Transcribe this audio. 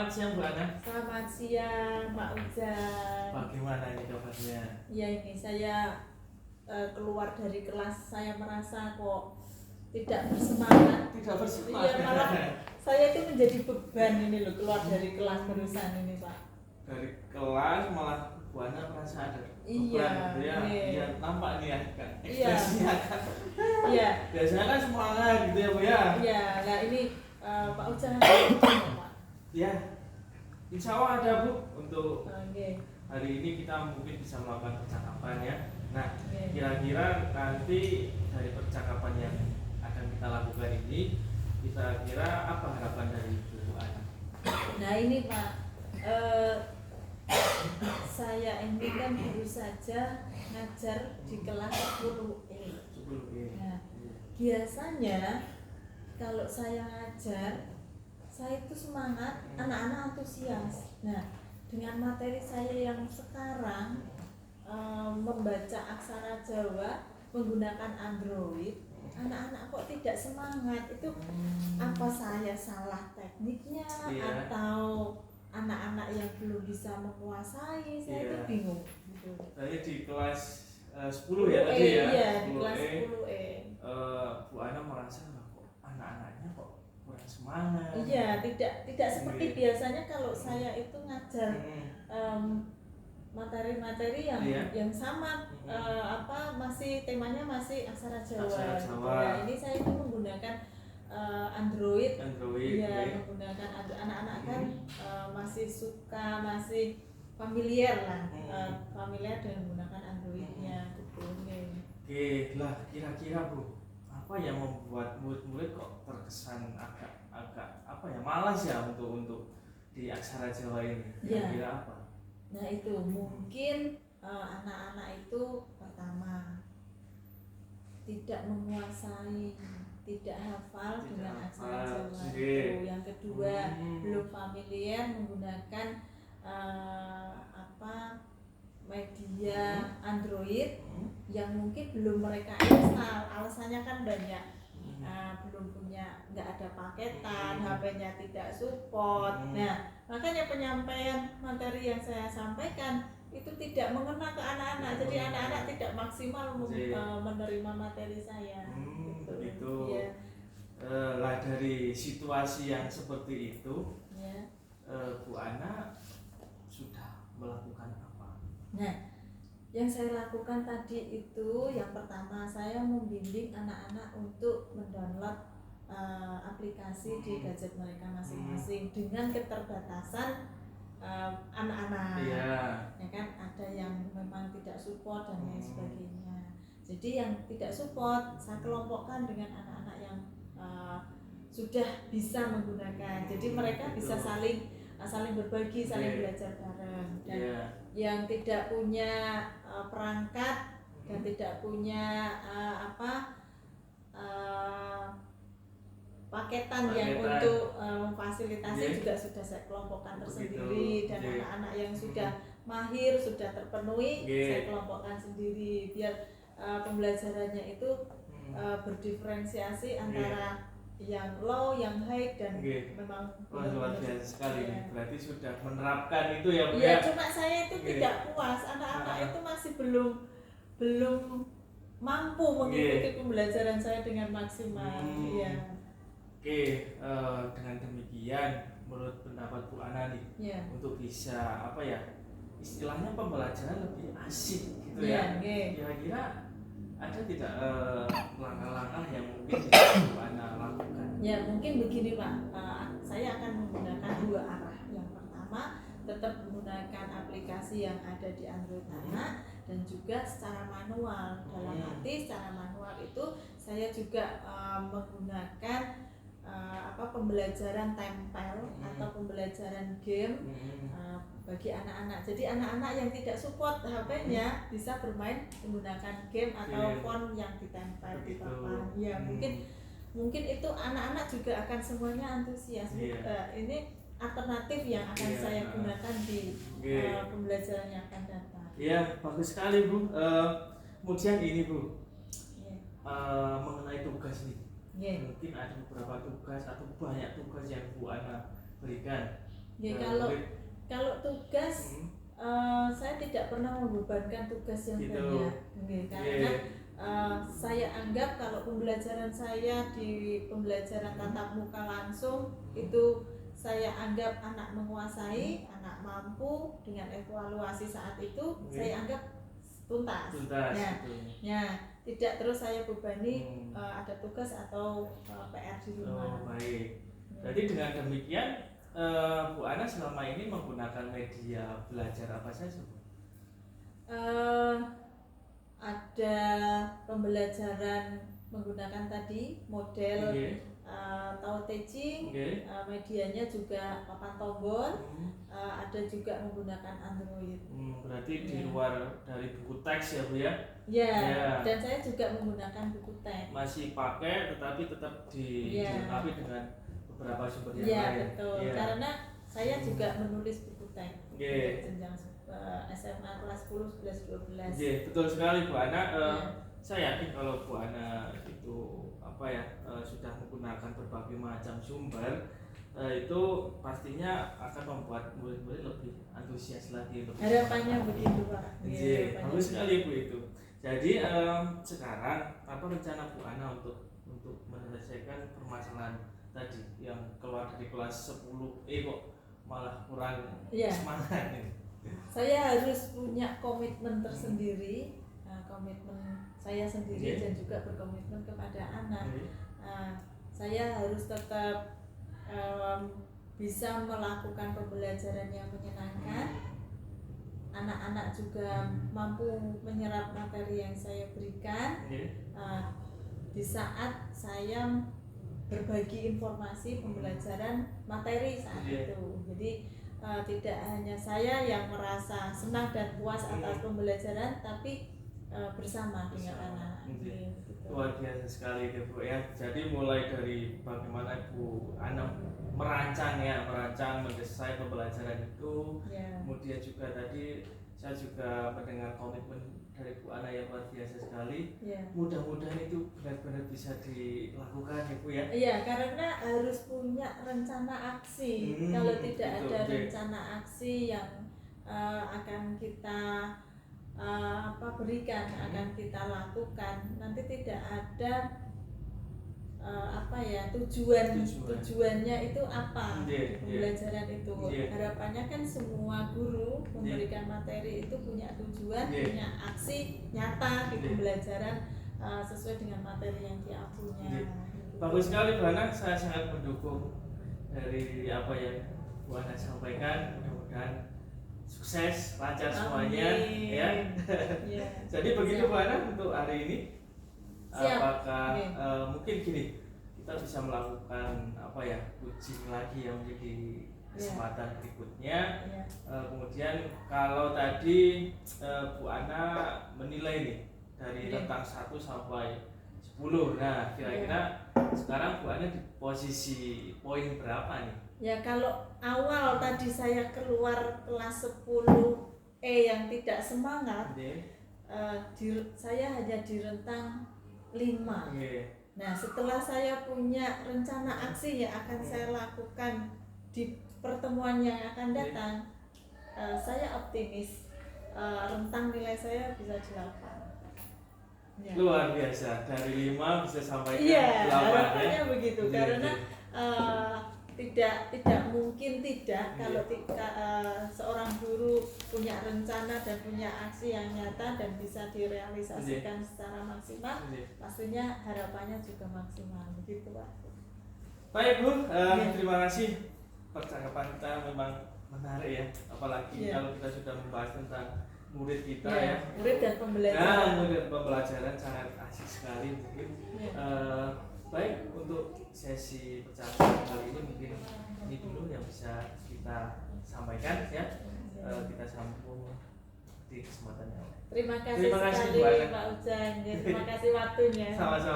Selamat siang Bu Ana. Selamat siang, Pak Ujang. Bagaimana ini kabarnya? Ya ini saya keluar dari kelas, saya merasa kok tidak bersemangat. Tidak bersemangat. Iya, malah saya itu menjadi beban ini loh, keluar dari kelas barusan ini Pak. Dari kelas malah Bu Ana merasa ada Iya, beban gitu ya. iya. Iya, nampak nih ya kan. Iya. Ekspresinya kan. Iya. Biasanya kan semangat gitu ya Bu ya. Iya, nah ini Pak Ujang ada ujung, Pak. Ya. Insya Allah ada Bu untuk Oke. hari ini kita mungkin bisa melakukan percakapan ya. Nah, Oke. kira-kira nanti dari percakapan yang akan kita lakukan ini, kita kira apa harapan dari Bu Ana? Nah ini Pak, saya ini kan baru saja ngajar di kelas 10E. 10E. Nah, biasanya kalau saya ngajar, saya itu semangat, anak-anak antusias. Nah, dengan materi saya yang sekarang membaca aksara Jawa menggunakan Android, anak-anak kok tidak semangat. Itu apa saya salah tekniknya atau anak-anak yang belum bisa menguasai? Saya itu bingung. Gitu. Tadi di kelas 10 ya tadi ya. Iya, di kelas 10E. Bu Ana merasa kok anak-anaknya kok kurang semangat. Iya, tidak seperti biasanya kalau saya itu ngajar materi-materi yang sama, masih temanya masih aksara Jawa. Nah, ini saya itu menggunakan Android. Ya, menggunakan anak-anak kan masih suka, masih familiar lah, familiar dengan menggunakan Androidnya gitu. Oke, lah kira-kira Bu, apa yang membuat murid-murid kok terkesan agak apa ya, malas ya untuk di aksara Jawa ini? Kira-kira apa? Nah itu mungkin anak-anak itu pertama tidak menguasai, tidak hafal dengan aksara Jawa itu. Yang kedua belum familiar menggunakan media Android yang mungkin belum mereka install. Alasannya kan banyak, belum punya, nggak ada paketan, HP-nya tidak support. Nah, makanya penyampaian materi yang saya sampaikan itu tidak mengena ke anak-anak. Jadi anak-anak tidak maksimal menerima materi saya. Gitu. Ya. Lah dari situasi yang seperti itu, ya. Bu Ana sudah melakukan apa? Nah, yang saya lakukan tadi itu yang pertama saya membimbing anak-anak untuk mendownload aplikasi di gadget mereka masing-masing dengan keterbatasan anak-anak. Ya kan, ada yang memang tidak support dan lain sebagainya. Jadi yang tidak support saya kelompokkan dengan anak-anak yang sudah bisa menggunakan. Jadi mereka bisa saling berbagi, saling belajar bareng. Dan yang tidak punya perangkat dan tidak punya paketan yang untuk memfasilitasi juga sudah saya kelompokkan tersendiri. Dan anak-anak yang sudah mahir, sudah terpenuhi, saya kelompokkan sendiri biar pembelajarannya itu berdiferensiasi antara yang low, yang high, dan memang luar biasa sekali. Berarti sudah menerapkan itu ya Bu ya. Cuma saya itu tidak puas, anak-anak itu masih belum mampu mengikuti pembelajaran saya dengan maksimal. Dengan demikian menurut pendapat Bu Ana nih, untuk bisa istilahnya pembelajaran lebih asik gitu ya. Kira-kira ada tidak langkah-langkah yang mungkin bisa Bu Ana lakukan? Ya mungkin begini Pak, saya akan menggunakan dua arah. Yang pertama tetap menggunakan aplikasi yang ada di Android anak, dan juga secara manual. Dalam arti secara manual itu saya juga menggunakan pembelajaran tempel atau pembelajaran game bagi anak-anak. Jadi anak-anak yang tidak support HP-nya bisa bermain menggunakan game atau font yang ditempel di papan. Ya mungkin itu anak-anak juga akan semuanya antusias. Ini alternatif yang akan saya gunakan di pembelajaran yang akan datang. Iya, bagus sekali Bu. Kemudian ini Bu, mengenai tugas nih. Mungkin ada beberapa tugas atau banyak tugas yang Bu Ana berikan. Kalau tugas saya tidak pernah membebankan tugas yang gitu. banyak, karena saya anggap kalau pembelajaran saya di pembelajaran tatap muka langsung itu saya anggap anak menguasai, anak mampu dengan evaluasi saat itu, saya anggap tuntas. Tidak terus saya bebani ada tugas atau PR di rumah. Baik. Jadi dengan demikian Bu Ana selama ini menggunakan media belajar apa saja, Bu? Ada pembelajaran menggunakan tadi model Tao Te Ching, medianya juga papan tombol, ada juga menggunakan Android. Berarti di luar dari buku teks ya, Bu ya? Ya. Dan saya juga menggunakan buku teks. Masih pakai, tetapi tetap dilengkapi dengan beberapa sumber yang lain. Iya betul. Karena saya juga menulis buku teks untuk jenjang SMA kelas 10, 11, 12. Betul sekali Bu Ana. Saya yakin kalau Bu Ana itu sudah menggunakan berbagai macam sumber, itu pastinya akan membuat murid-murid lebih antusias lagi. Harapannya begitu Pak. Bagus sekali Bu itu. Jadi sekarang apa rencana Bu Ana untuk menyelesaikan permasalahan tadi yang keluar dari kelas 10 kok malah kurang semangat nih? Saya harus punya komitmen tersendiri, komitmen saya sendiri dan juga berkomitmen kepada anak. Saya harus tetap bisa melakukan pembelajaran yang menyenangkan. Anak-anak juga mampu menyerap materi yang saya berikan. Di saat saya berbagi informasi pembelajaran materi saat itu. Jadi tidak hanya saya yang merasa senang dan puas atas pembelajaran, tapi bersama dengan anak. Luar biasa sekali Bu ya. Jadi mulai dari bagaimana Bu Ana merancang mendesain pembelajaran itu, kemudian juga tadi saya juga mendengar komitmen dari Bu Ana yang luar biasa sekali. Mudah-mudahan itu benar-benar bisa dilakukan ya Bu ya. Iya, karena harus punya rencana aksi. Kalau tidak ada rencana aksi yang akan kita berikan, akan kita lakukan, nanti tidak ada tujuannya itu apa pembelajaran itu. Harapannya kan semua guru memberikan materi itu punya tujuan, punya aksi nyata di pembelajaran sesuai dengan materi yang diampunya. Bagus sekali Bu Ana, saya sangat mendukung dari apa yang Bu Ana sampaikan. Mudah-mudahan sukses, lancar semuanya ya. Jadi begitu Bu Ana untuk hari ini. Apakah mungkin gini, kita bisa melakukan uji lagi yang menjadi kesempatan berikutnya. Kemudian kalau tadi Bu Ana menilai nih dari rentang 1 sampai 10. Nah, kira-kira sekarang Bu Ana di posisi poin berapa nih? Ya, kalau awal tadi saya keluar kelas 10 yang tidak semangat, saya hanya di rentang 5. Nah, setelah saya punya rencana aksi yang akan saya lakukan di pertemuan yang akan datang, saya optimis rentang nilai saya bisa 8. Luar biasa, dari 5 bisa sampai ke 8. Harapannya begitu. Karena tidak mungkin kalau seorang guru punya rencana dan punya aksi yang nyata dan bisa direalisasikan secara maksimal, pastinya harapannya juga maksimal, begitu Pak. Baik Bu, terima kasih. Percakapan kita memang menarik ya, apalagi kalau kita sudah membahas tentang murid kita murid dan pembelajaran. Murid dan pembelajaran sangat asik sekali mungkin. Baik, untuk sesi percakapan kali ini mungkin ini dulu yang bisa kita sampaikan ya. Kita sambung di kesempatan yang lain. Terima kasih sekali Pak Ujang. Terima kasih waktunya. Sama-sama.